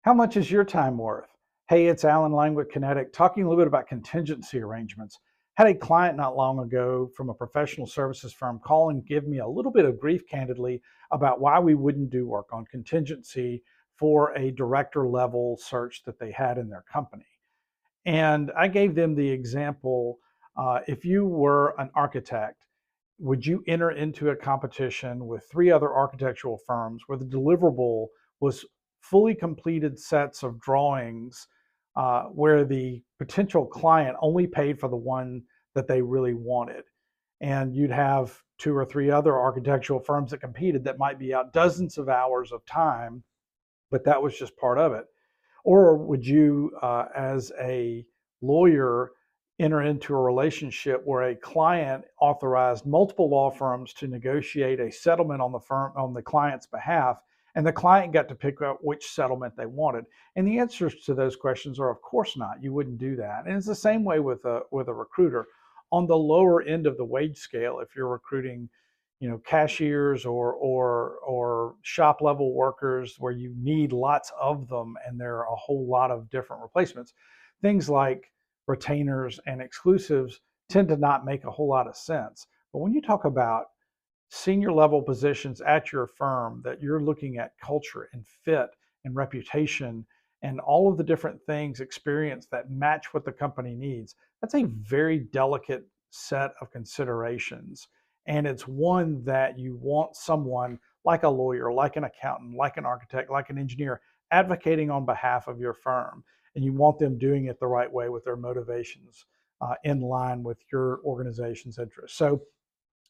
How much is your time worth? Hey, it's Alan Lang with Kinetic, talking a little bit about contingency arrangements. Had a client not long ago from a professional services firm call and give me a little bit of grief, candidly, about why we wouldn't do work on contingency for a director level search that they had in their company. And I gave them the example, if you were an architect, would you enter into a competition with three other architectural firms where the deliverable was fully completed sets of drawings, where the potential client only paid for the one that they really wanted? And you'd have two or three other architectural firms that competed that might be out dozens of hours of time, but that was just part of it. Or would you, as a lawyer, enter into a relationship where a client authorized multiple law firms to negotiate a settlement on the client's behalf, and the client got to pick out which settlement they wanted? And the answers to those questions are, of course not. You wouldn't do that. And it's the same way with a recruiter. On the lower end of the wage scale, if you're recruiting, cashiers or shop level workers where you need lots of them and there are a whole lot of different replacements, things like retainers and exclusives tend to not make a whole lot of sense. But when you talk about senior level positions at your firm, that you're looking at culture and fit and reputation and all of the different things, experience that match what the company needs, that's a very delicate set of considerations. And it's one that you want someone like a lawyer, like an accountant, like an architect, like an engineer advocating on behalf of your firm. And you want them doing it the right way with their motivations in line with your organization's interests. So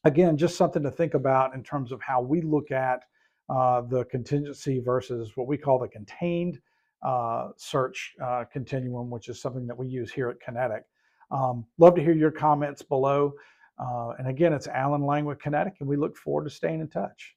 again, just something to think about in terms of how we look at the contingency versus what we call the contained search continuum, which is something that we use here at Kinetic. Love to hear your comments below. And again, it's Alan Lang with Kinetic, and we look forward to staying in touch.